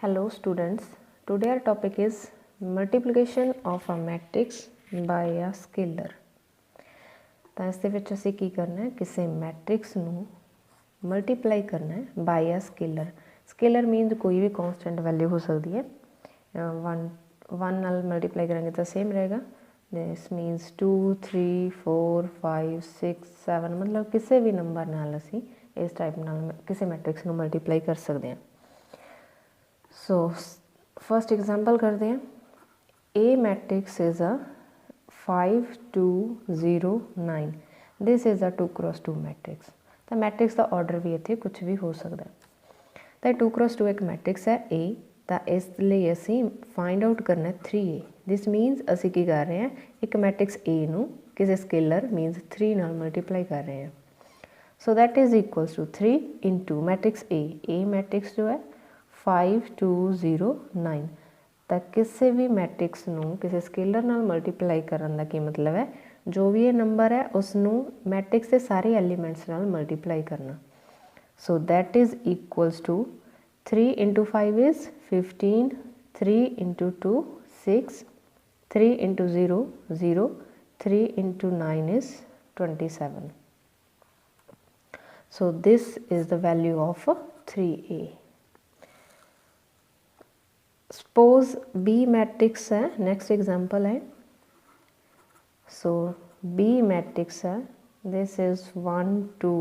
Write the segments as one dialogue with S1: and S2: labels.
S1: Hello students, today our topic is multiplication of a matrix by a scalar। ਤਾਂ ਇਸ ਦੇ ਵਿੱਚ ਅਸੀਂ ਕੀ ਕਰਨਾ ਹੈ, ਕਿਸੇ ਮੈਟ੍ਰਿਕਸ ਨੂੰ ਮਲਟੀਪਲਾਈ ਕਰਨਾ ਹੈ ਬਾਈ ਅ ਸਕੇਲਰ। ਸਕੇਲਰ ਮੀਨਸ ਕੋਈ ਵੀ ਕੌਨਸਟੈਂਟ ਵੈਲਿਊ ਹੋ ਸਕਦੀ ਹੈ। 1 ਨਾਲ ਮਲਟੀਪਲਾਈ ਕਰਾਂਗੇ ਤਾਂ ਸੇਮ ਰਹੇਗਾ। ਦਿਸ ਮੀਨਸ 2 3 4 5 6 7 ਮਤਲਬ ਕਿਸੇ ਵੀ ਨੰਬਰ ਨਾਲ ਅਸੀਂ ਇਸ ਟਾਈਪ ਨਾਲ ਕਿਸੇ ਮੈਟ੍ਰਿਕਸ ਨੂੰ ਮਲਟੀਪਲਾਈ ਕਰ ਸਕਦੇ ਹਾਂ। सो फर्स्ट एग्जाम्पल करते हैं। A matrix is a 5 2 0 9। This is a 2x2 matrix. तो मैट्रिक्स का ऑर्डर भी इतने कुछ भी हो सकता है। तो 2x2 एक मैट्रिक्स है ए। तो इसलिए असी फाइंड आउट करना 3a। दिस मीनस असी की कर रहे हैं, एक मैट्रिक्स ए नू किसी स्केलर मीनस 3 नाल मल्टीप्लाई कर रहे हैं। So that is equals to 3 into matrix A matrix जो है 5 2 0 9। तो किसी भी मैट्रिक्स नू किसी स्केलर नाल मल्टीप्लाई करने का की मतलब है, जो भी ये नंबर है उसनू मैट्रिक्स के सारे एलीमेंट्स नाल मल्टीप्लाई करना। So that is equals to 3 into 5 is 15, 3 into 2 6, 3 into 0 0, 3 into 9 is 27। So this is the value of 3a। Suppose B matrix है, नेक्स्ट एग्जाम्पल है। सो बी मैट्रिक्स है, this is 1 2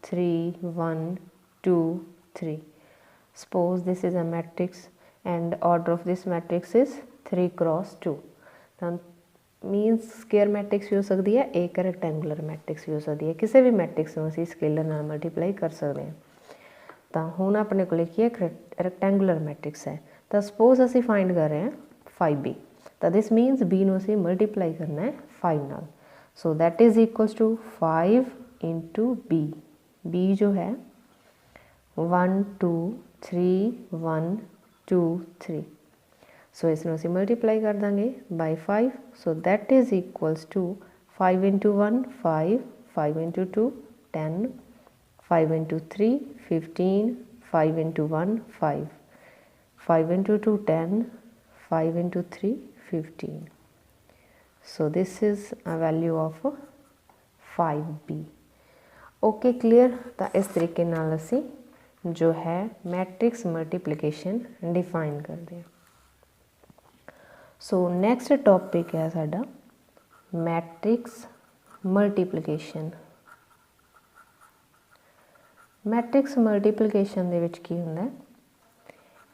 S1: 3 1 2 3। Suppose this is a matrix and order of this matrix is 3 cross 2। तो मीनस square matrix भी हो सकती है, एक rectangular matrix भी हो सकती है। किसी भी मैट्रिक्स में असीं स्केलर नाल मल्टीप्लाई कर सकते हैं। तो हुण अपने को की एक रैक्टेंगुलर मैट्रिक्स है। तो सपोज असी फाइंड कर रहे हैं 5b। तो दिस मीनस b नूं असीं मल्टीप्लाई करना है 5 नाल। So that is equals to 5 into b। b जो है 1 2 3 1 2 3। सो इसनूं असीं मल्टीप्लाई कर देंगे by 5। So that is equals to 5 into 1 5, 5 into 2 10, 5 into 3 15, 5 into 1 5, 5 into 2 10, 5 into 3 15। So this is a value of 5b। Okay clear. तो इस तरीके नाल असी जो है मैट्रिक्स मल्टीप्लिकेशन डिफाइन करते हैं। सो नैक्सट टॉपिक है साडा मैट्रिक्स मल्टीप्लिकेशन। मैट्रिक्स मल्टीप्लिकेशन दे विच की हुंदा है,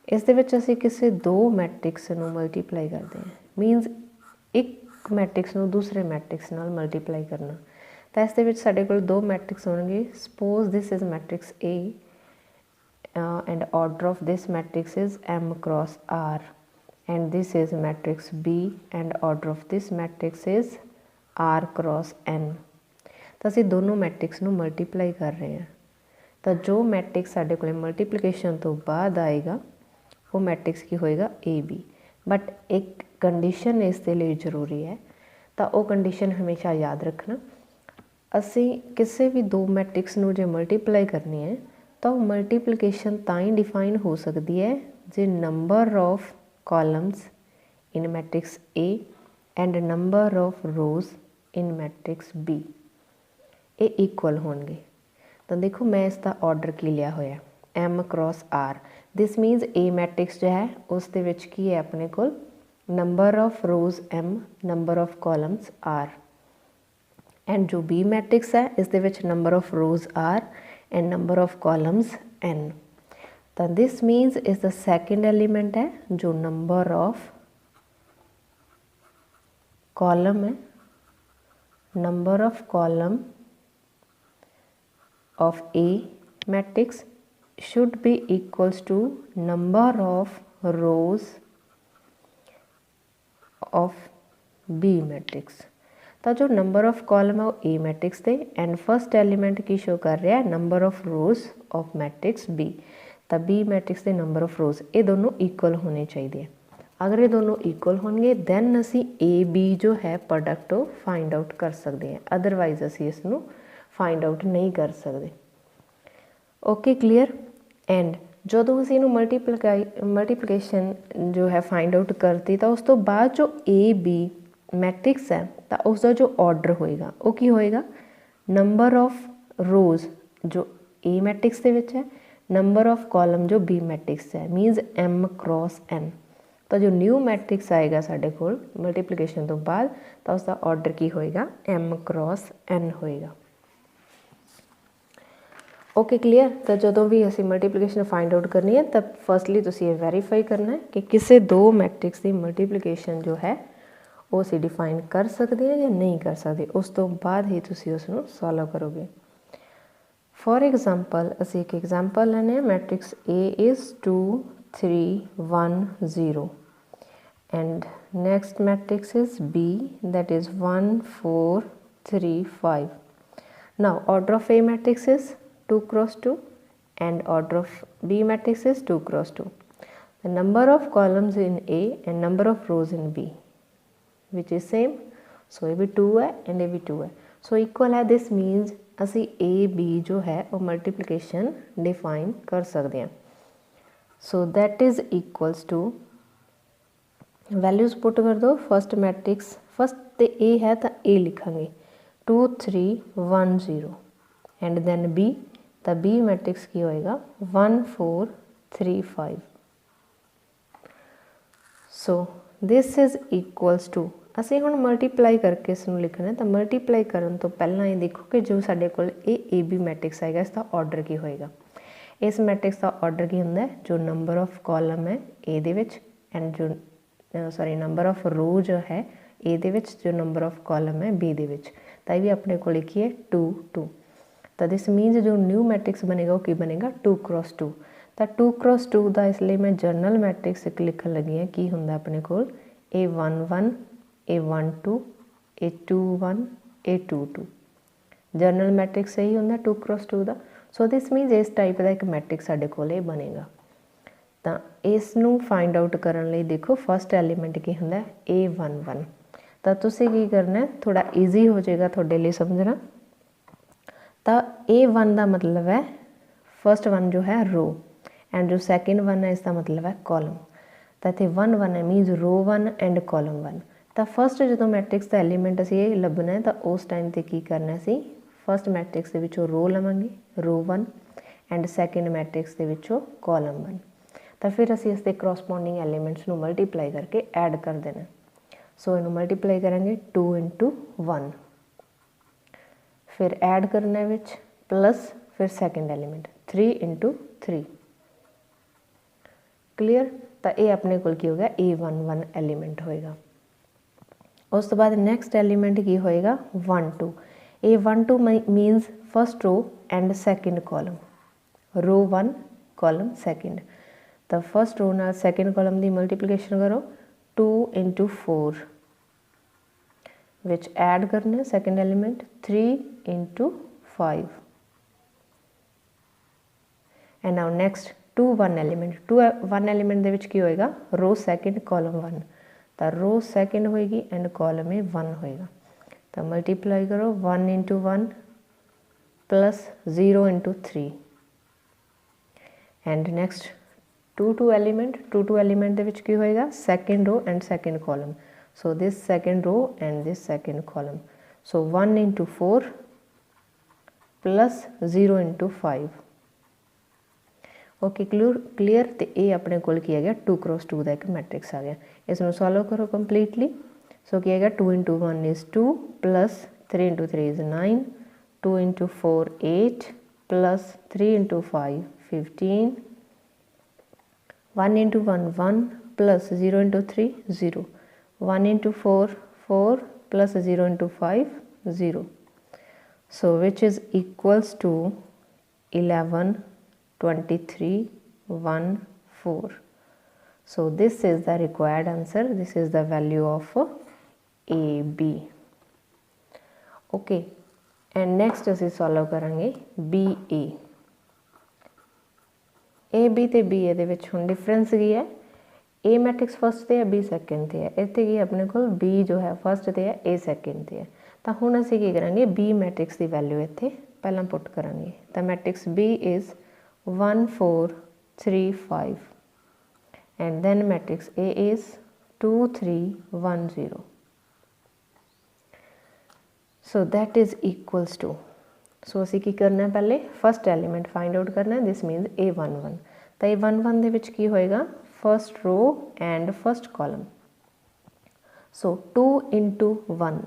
S1: इस दे विच असीं किसी दो मैट्रिक्स नूं मल्टीप्लाई करते हैं। मीनस एक मैट्रिक्स नूं दूसरे मैट्रिक्स नाल मल्टीप्लाई करना। तो इस दे विच साडे कोल दो मैट्रिक्स होणगे। Suppose this is matrix A and order of this matrix is m cross r and this is matrix b and order of this matrix is r cross n। तो असीं दोनों मैट्रिक्स नूं मल्टीप्लाई कर रहे हैं। तो जो मैट्रिक्स साडे कोल मल्टीप्लिकेशन तो बाद आएगा वो मैट्रिक्स की होएगा ए बी। बट एक कंडीशन इसके लिए जरूरी है, तो वो कंडीशन हमेशा याद रखना। असी किसी भी दो मैट्रिक्स नूं जे मल्टीप्लाई करनी है तो मल्टीप्लिकेशन ताई डिफाइन हो सकती है जे number of columns in matrix A and number of rows in matrix B ये इक्वल होणगे। तो देखो मैं इसका ऑर्डर की लिया होया m cross r। This means A matrix जो है उस दे विच की है अपने को number of rows m, number of columns r। And जो बी मैट्रिक्स है इस दे विच number of rows r and number of columns n। तो दिस मीनस इस द सेकेंड एलिमेंट है जो नंबर ऑफ कॉलम है, number of column of A matrix should be equals to number of rows of B matrix। तो जो number of column है वो A matrix they and first element की show कर रहा है number of rose of matrix B। तो B matrix के नंबर ऑफ रोज ये दोनों इक्वल होने चाहिए। अगर ये दोनों इक्वल होंगे दैन असी A B जो है प्रोडक्ट फाइंड आउट कर सकते हैं, अदरवाइज असी इसनूं फाइंड आउट नहीं कर सकते। Okay clear. एंड ਜਦੋਂ ਅਸੀਂ ਇਹਨੂੰ ਮਲਟੀਪਲੀਕੇਸ਼ਨ ਜੋ ਹੈ ਫਾइंड आउट ਕਰਤੀ ਤਾਂ ਉਸ ਤੋਂ ਬਾਅਦ ਜੋ ए बी ਮੈਟ੍ਰਿਕਸ ਹੈ ਤਾਂ ਉਸ ਦਾ ਜੋ ਆਰਡਰ ਹੋਏਗਾ ਉਹ ਕੀ ਹੋਏਗਾ, ਨੰਬਰ ਆਫ ਰੋਜ਼ ਜੋ ए ਮੈਟ੍ਰਿਕਸ ਦੇ ਵਿੱਚ ਹੈ, ਨੰਬਰ ਆਫ ਕਾਲਮ ਜੋ बी ਮੈਟ੍ਰਿਕਸ ਹੈ, ਮੀਨਸ m क्रॉस n। ਤਾਂ ਜੋ ਨਿਊ ਮੈਟ੍ਰਿਕਸ ਆਏਗਾ ਸਾਡੇ ਕੋਲ ਮਲਟੀਪਲੀਕੇਸ਼ਨ ਤੋਂ ਬਾਅਦ ਤਾਂ ਉਸ ਦਾ ਆਰਡਰ ਕੀ ਹੋਏਗਾ, m क्रॉस n ਹੋਏਗਾ। Okay clear. तो जो भी असी मल्टीप्लीकेशन फाइंड आउट करनी है तब फर्स्टली तुसी ये वेरीफाई करना है कि किसी दो मैट्रिक्स की मल्टीप्लीकेशन जो है वो असी डिफाइन कर सकते हैं या नहीं कर सकते, उस तो बाद ही तुसी उसनू सॉल्व करोगे। फॉर एग्जाम्पल असी एक एग्जाम्पल लैने matrix A is 2 3 1 0 and next matrix is B that is 1 4 3 5। Now order of A matrix is 2 cross 2 and order of B matrix is 2 cross 2. The number of columns in A and number of rows in B which is same, so ये भी 2 है and ये भी 2 है, so equal है। this means असी A B जो है वो multiplication define कर सकते हैं। so that is equals to values put कर दो। फर्स्ट मैट्रिक्स फर्स्ट ते A है तो A लिखांगे 2 3 1 0 एंड then B तो बी मैट्रिक्स की होएगा 1 4 3 5। So this is equals to असी हुण मल्टीप्लाई करके इसनूं लिखना है। तो मल्टीप्लाई करन तो पहला ये देखो कि जो साडे कोल ए बी मैट्रिक्स आएगा इसका ऑर्डर की होएगा। इस मैट्रिक्स का ऑर्डर की हुंदा है जो नंबर ऑफ कॉलम है ए दे विच एंड जो सॉरी नंबर ऑफ रो जो है ए दे विच, जो नंबर ऑफ कॉलम है बी दे विच। तो ये भी अपने को लिखी है 2 2। तो दिस मीनस जो न्यू मैट्रिक्स बनेगा वो की बनेगा 2 cross 2। तो 2 cross 2 का इसलिए मैं जर्नल मैट्रिक्स एक लिखन लगी हाँ की होंगे अपने को A1 1 A1 2 A2 1 A2 2। Journal matrix यही होंगे 2 cross 2 का। सो दिस मीनस इस टाइप का एक मैट्रिक्स साडे कोल बनेगा। तो इसनूं फाइंड आउट करने लई देखो फर्स्ट एलीमेंट की होंगे A1 1। तो तुसीं की करना है, थोड़ा ईजी हो जाएगा थोड़े लिए समझना। तो A1 का मतलब है फर्स्ट वन जो है रो एंड जो सैकेंड वन है इसका मतलब है कॉलम। तो इतने 1 1 है मीनस रो 1 एंड कॉलम 1। तो फर्स्ट जो मैट्रिक्स का एलीमेंट असी ये लभना है तो उस टाइम पर की करना सी फर्स्ट मैट्रिक्स के विचों रो लवांगे रो 1 एंड सैकेंड मैट्रिक्स के विचों कॉलम 1। तो फिर असी इसके करॉस्पोंडिंग एलीमेंट्स नूं मल्टीप्लाई करके ऐड कर देना। सो इनू मल्टीप्लाई करेंगे 2 into 1, फिर ऐड करना विच प्लस फिर सैकेंड एलीमेंट 3 into 3। क्लीयर। तो ये अपने को की होगा A1 1 एलीमेंट होएगा। उस तो बाद नैक्सट एलीमेंट की होएगा 1 2। A1 2 means first row and second column, row 1 column second. तो फर्स्ट रो नाल सैकेंड कॉलम की मल्टीप्लीकेशन करो 2 into 4 विच ऐड करना second element 3 into 5 and now next 2 1 element 2 1 element दे विच की होएगा रो सैकेंड कॉलम 1। तो रो सैकेंड होएगी एंड कॉलम में 1 होएगा। तो मल्टीप्लाई करो 1 into 1 plus 0 into 3 and next 2 2 element दे विच की होएगा second row and second column. So this second row and this second column. So 1 into 4 plus 0 into 5। Okay clear. तो ये अपने को किया गया 2 cross 2 का एक मैट्रिक्स आ गया। इसमें सॉल्व करो कंप्लीटली। सो किया गया 2 into 1 is 2 plus 3 into 3 is 9, 2 into 4 8 plus 3 into 5 15, 1 into 1 1 plus 0 into 3 0, 1 into 4 4 plus 0 into 5 0। So which is equals to 11 23 1 4। So this is the required answer, this is the value of AB। okay and next असी solve करांगे BA। AB ते BA दे विच हुण difference की है, A matrix first ते है B second ते है, इत्थे की अपने को B जो है फर्स्ट ते है A सैकेंड ते है। तो हुण असी की करांगे B मैट्रिक्स की वैल्यू इत्थे पहला पुट करांगे। तो matrix B is 1 4 3 5, and then matrix A is 2 3 1 0. So that is equals to, सो असी की करना है पहले फस्ट एलीमेंट फाइंड आउट करना है, दिस मीनस A11। तो A11 दे विच की होएगा first row and first column. So 2 into 1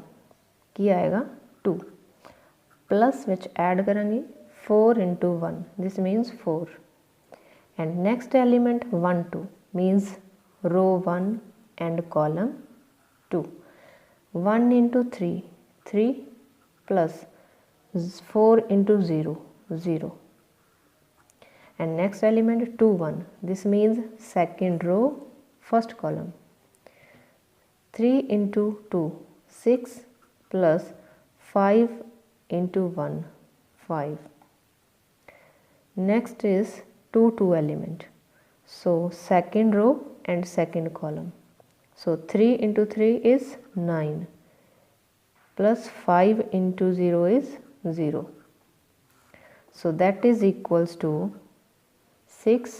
S1: की आएगा 2, प्लस विच ऐड करेंगे 4 into 1, this means 4, and next element 1 2 means row 1 and column 2। 1 into 3 3 plus 4 into 0 0, and next element 2 1, this means second row first column। 3 into 2 6 plus 5 into 1 5, next is 2 2 element, so second row and second column, so 3 into 3 is 9 plus 5 into 0 is 0, so that is equals to 6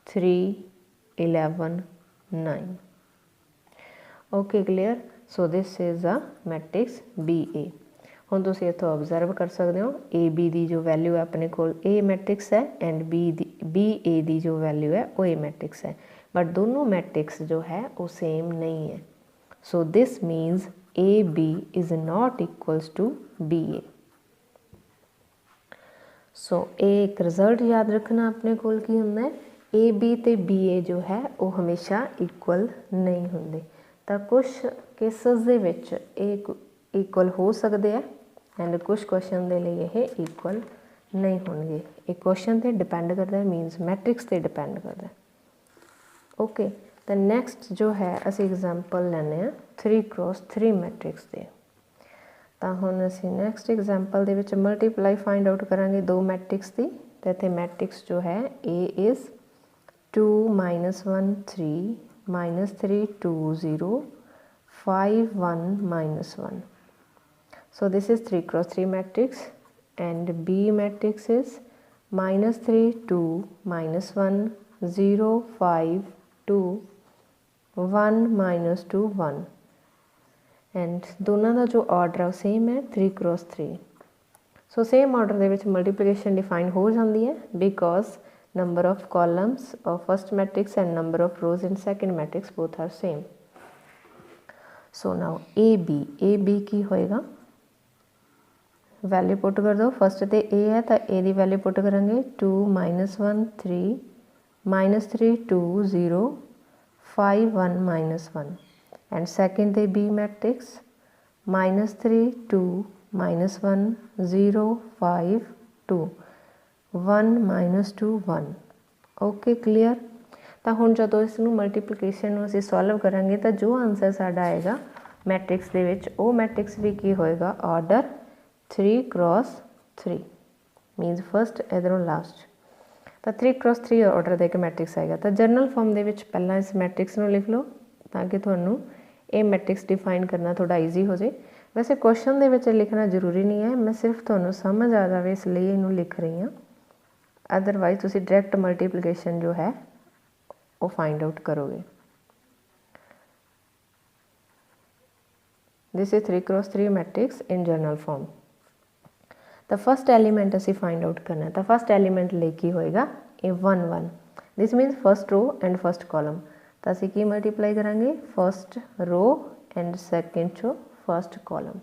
S1: 3 11 9। okay, clear? so this is a matrix BA। ਹੁਣ ਤੁਸੀਂ ਇੱਥੋਂ observe कर सकते हो AB ਦੀ जो value है अपने कोल A मैट्रिक्स है, एंड BA ਦੀ जो वैल्यू है वो A मैट्रिक्स है, बट दोनों मैट्रिक्स जो है वो सेम नहीं है। So this means AB is not equals to BA। सो एक रिजल्ट याद रखना अपने कोल की हुंदा है, AB ते BA जो है वो हमेशा इक्वल नहीं होंदे। तो कुछ केसेस दे विच इक्वल हो सकते हैं एंड कुछ क्वेश्चन दे लिए ये इक्वल नहीं होंगे। एक क्वेश्चन ते डिपेंड करता है, मीनस मैट्रिक्स ते डिपेंड करता है। ओके, तो नैक्सट जो है असी एग्जाम्पल लैने 3x3 मैट्रिक्स दे। तो हुण असी नैक्सट एग्जाम्पल दे विच मल्टीप्लाई फाइंड आउट करांगे दो मैट्रिक्स की। तो इत्थे मैट्रिक्स जो है A is 2 -1 3 -3 2 0 5 1 -1। So this is 3x3 matrix, and B matrix is -3 2 -1 0 5 2 1 -2 1, and दोनों का जो ऑर्डर है सेम है 3x3। सो सेम ऑर्डर दे विच मल्टीप्लिकेशन डिफाइन हो जाती है, because number of columns of first matrix and number of rows in second matrix both are same. So now A B की होएगा, वैल्यू पुट कर दो। फर्स्ट तो ए है तो ए की वैल्यू पुट करेंगे 2 -1 3 -3 2 0 5 1 -1, एंड सेकेंड ते बी मैट्रिक्स -3 2 -1 0 5 2 1 -2 1। Okay, clear? तो हुण जदों इसनूं मल्टीप्लिकेशन असीं सॉल्व करांगे तो जो आंसर साडा आएगा मैट्रिक्स दे विच वो मैट्रिक्स भी की होएगा ऑर्डर 3x3, मीनस फर्स्ट इधरों लास्ट। तो 3x3 ऑर्डर दे के मैट्रिक्स आएगा। तो जर्नल फॉर्म दे विच पहला इस मैट्रिक्स नूं लिख लो ताकि तुहानूं ये मैट्रिक्स डिफाइन करना थोड़ा ईजी हो जाए। वैसे क्वेश्चन दे विच लिखना जरूरी नहीं है, मैं सिर्फ तुहानूं समझ आ जाए इसलिए इनू लिख रही हाँ, अदरवाइज तुसीं डायरैक्ट मल्टीप्लिकेशन जो है वो फाइंड आउट करोगे। This is 3x3 matrix in general form. तो फर्स्ट एलीमेंट असी फाइंड आउट करना है। तो फर्स्ट एलीमेंट लेके होएगा A 1 1, this means first row and first column. तो असी की मल्टीप्लाई करांगे फर्स्ट रो एंड सेकेंड चो first column.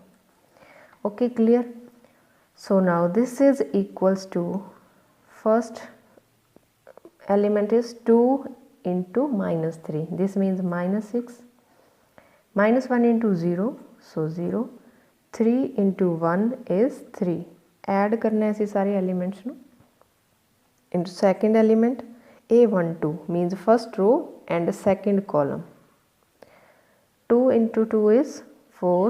S1: Okay, clear? So now this is equals to first element is 2 into -3, this means -6, -1 into 0, so 0, 3 into 1 is 3, add करना है सारे elements नू। into second element A12 means first row and second column, 2 into 2 is 4,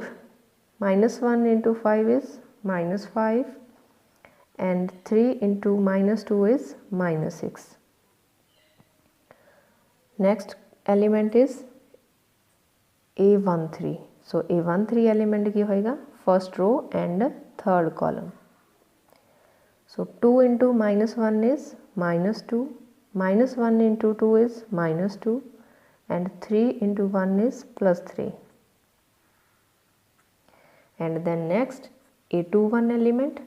S1: -1 into 5 is -5, and 3 into -2 is -6. Next element is A13, so A13 element की होएगा first row and third column, so 2 into -1 is -2, minus 1 into 2 is minus 2 and 3 into 1 is plus 3. And then next A21 element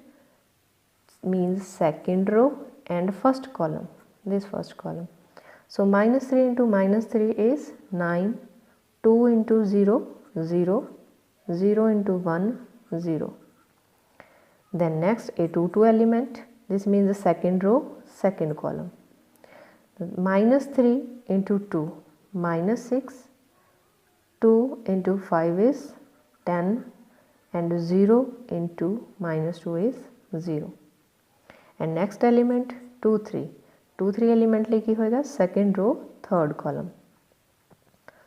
S1: means second row and first column, this first column. So minus 3 into minus 3 is 9, 2 into 0, 0, 0 into 1, 0. Then next A22 element, this means the second row, second column. Minus 3 into 2, minus 6, 2 into 5 is 10 and 0 into minus 2 is 0. And next element 2, 3. 2, 3 element like की होएगा second row, third column.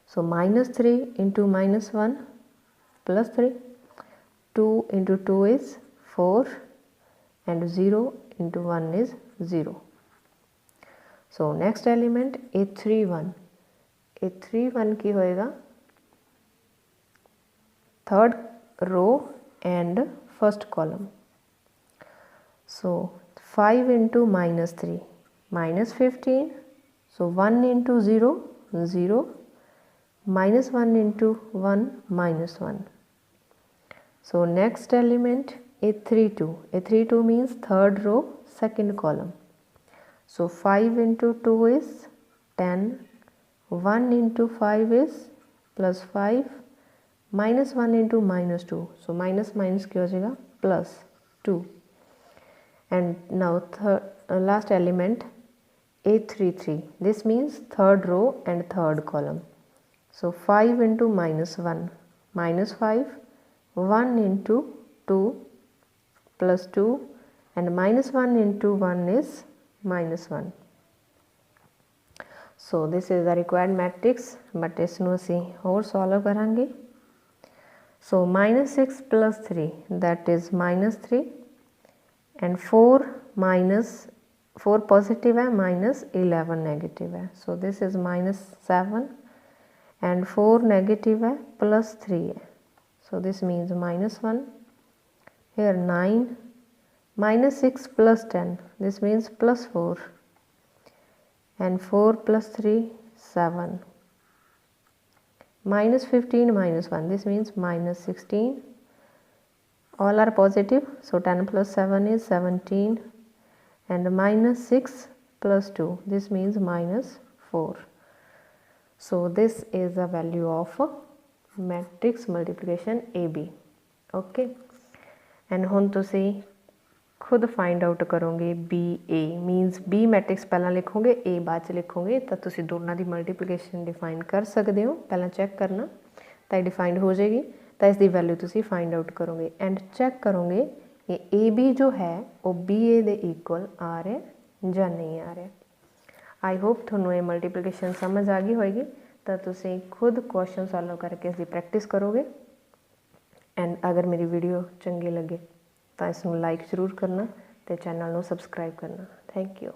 S1: So minus 3 into minus 1 plus 3, 2 into 2 is 4 and 0 into 1 is 0. So next element A31. A31 की होएगा third row and first column. So 5 into minus 3, minus 15. So 1 into 0, 0. Minus 1 into 1, minus 1. So next element A32. A32 means third row, second column. So 5 into 2 is 10. 1 into 5 is plus 5. Minus 1 into minus 2. So minus minus क्या हो जाएगा plus 2. And now last element A33. This means third row and third column. So 5 into minus 1, minus 5, 1 into 2 plus 2 and minus 1 into 1 is minus 1. So this is the required matrix, but इसनों ਅਸੀਂ ਹੋਰ solve करेंगे. So minus 6 plus 3, that is minus 3 and 4 minus 4 positive है minus 11 negative है. So this is minus 7 and 4 negative है plus 3 है. So this means minus 1. Here 9, minus 6 plus 10, this means plus 4 and 4 plus 3, 7. Minus 15 minus 1, this means minus 16. All are positive, so 10 plus 7 is 17 and minus 6 plus 2, this means minus 4. So this is the value of matrix multiplication AB. Okay, and ਹੁਣ ਤੁਸੀਂ खुद find out करोगे B ए मीनस B matrix पहला लिखोगे ए बाद च लिखोगे तो तुसी दोनों की मल्टीप्लिकेशन डिफाइन कर सकते हो. पहला चैक करना तो डिफाइंड हो जाएगी तो इसकी वैल्यू तुसी फाइंड आउट करोगे एंड चैक करोगे कि ए बी जो है वो बी ए दे इक्वल आ रहा या नहीं आ रहा. आई होप थोनों ये मल्टीप्लिकेशन समझ आ गई होएगी तो तुसी खुद क्वेश्चन सॉल्व करके इसकी प्रैक्टिस करोगे. एंड अगर मेरी वीडियो चंगी लगे तो इसमें लाइक जरूर करना तो चैनल को सबसक्राइब करना. Thank you.